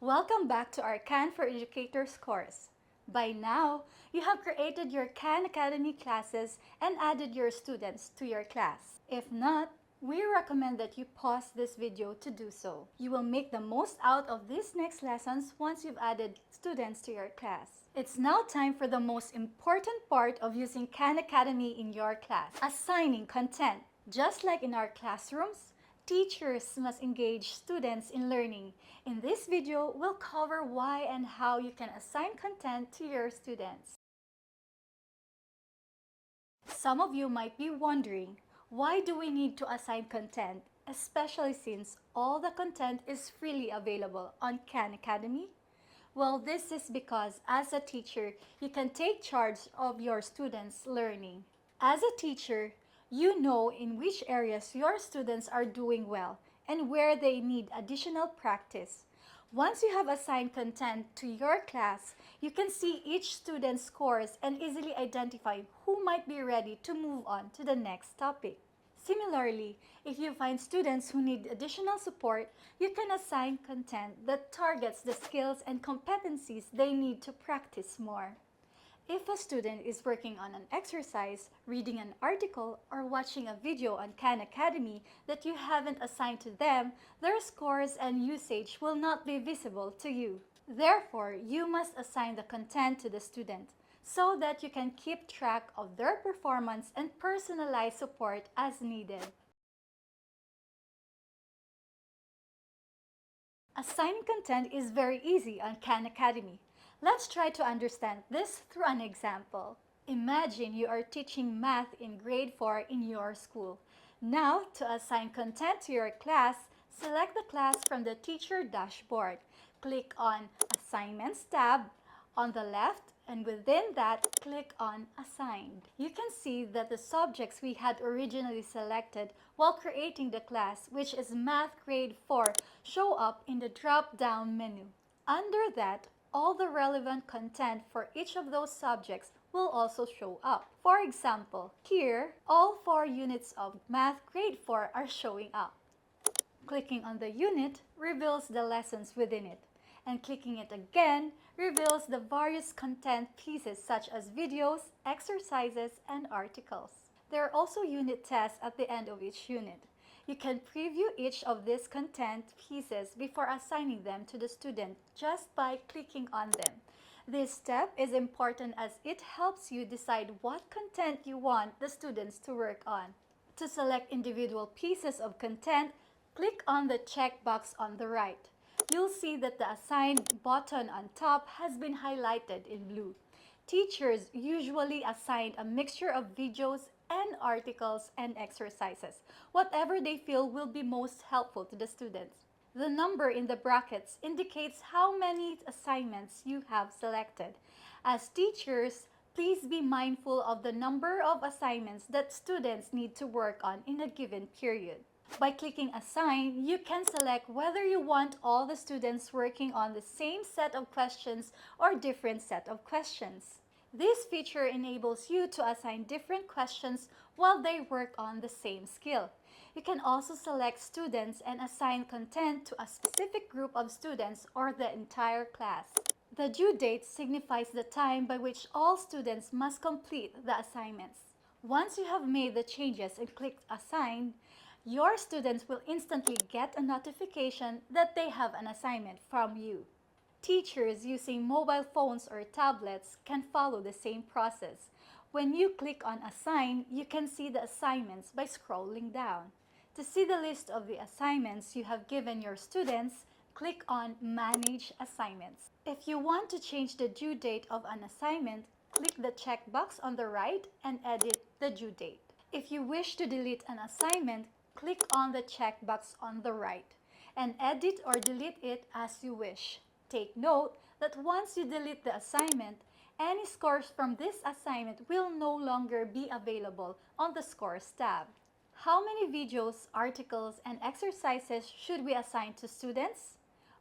Welcome back to our Khan for Educators course. By now, you have created your Khan Academy classes and added your students to your class. If not, we recommend that you pause this video to do so. You will make the most out of these next lessons once you've added students to your class. It's now time for the most important part of using Khan Academy in your class, assigning content. Just like in our classrooms, teachers must engage students in learning. In this video, we'll cover why and how you can assign content to your students. Some of you might be wondering, why do we need to assign content, especially since all the content is freely available on Khan Academy? Well, this is because as a teacher, you can take charge of your students' learning. As a teacher, you know in which areas your students are doing well and where they need additional practice. Once you have assigned content to your class, you can see each student's scores and easily identify who might be ready to move on to the next topic. Similarly, if you find students who need additional support, you can assign content that targets the skills and competencies they need to practice more. If a student is working on an exercise, reading an article, or watching a video on Khan Academy that you haven't assigned to them, their scores and usage will not be visible to you. Therefore, you must assign the content to the student so that you can keep track of their performance and personalize support as needed. Assigning content is very easy on Khan Academy. Let's try to understand this through an example. Imagine you are teaching math in grade 4 in your school. Now, to assign content to your class, select the class from the teacher dashboard. Click on Assignments tab on the left, and within that, click on Assigned. You can see that the subjects we had originally selected while creating the class, which is Math Grade 4, show up in the drop-down menu. Under that, all the relevant content for each of those subjects will also show up. For example, here, all 4 units of Math Grade 4 are showing up. Clicking on the unit reveals the lessons within it, and clicking it again reveals the various content pieces such as videos, exercises, and articles. There are also unit tests at the end of each unit. You can preview each of these content pieces before assigning them to the student just by clicking on them. This step is important as it helps you decide what content you want the students to work on. To select individual pieces of content, click on the checkbox on the right. You'll see that the assigned button on top has been highlighted in blue. Teachers usually assign a mixture of videos and articles and exercises, whatever they feel will be most helpful to the students. The number in the brackets indicates how many assignments you have selected. As teachers, please be mindful of the number of assignments that students need to work on in a given period. By clicking Assign, you can select whether you want all the students working on the same set of questions or different set of questions. This feature enables you to assign different questions while they work on the same skill. You can also select students and assign content to a specific group of students or the entire class. The due date signifies the time by which all students must complete the assignments. Once you have made the changes and clicked Assign, your students will instantly get a notification that they have an assignment from you. Teachers using mobile phones or tablets can follow the same process. When you click on Assign, you can see the assignments by scrolling down. To see the list of the assignments you have given your students, click on Manage Assignments. If you want to change the due date of an assignment, click the checkbox on the right and edit the due date. If you wish to delete an assignment, click on the checkbox on the right and edit or delete it as you wish. Take note that once you delete the assignment, any scores from this assignment will no longer be available on the Scores tab. How many videos, articles, and exercises should we assign to students?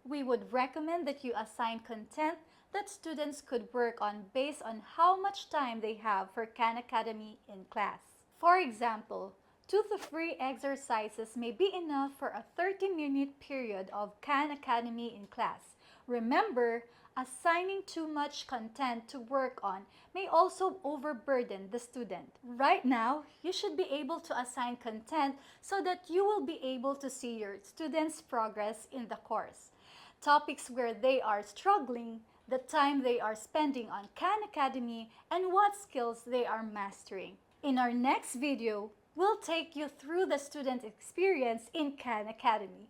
We would recommend that you assign content that students could work on based on how much time they have for Khan Academy in class. For example, 2 to 3 exercises may be enough for a 30-minute period of Khan Academy in class, Remember, assigning too much content to work on may also overburden the student. Right now, you should be able to assign content so that you will be able to see your students' progress in the course. Topics where they are struggling, the time they are spending on Khan Academy, and what skills they are mastering. In our next video, we'll take you through the student experience in Khan Academy.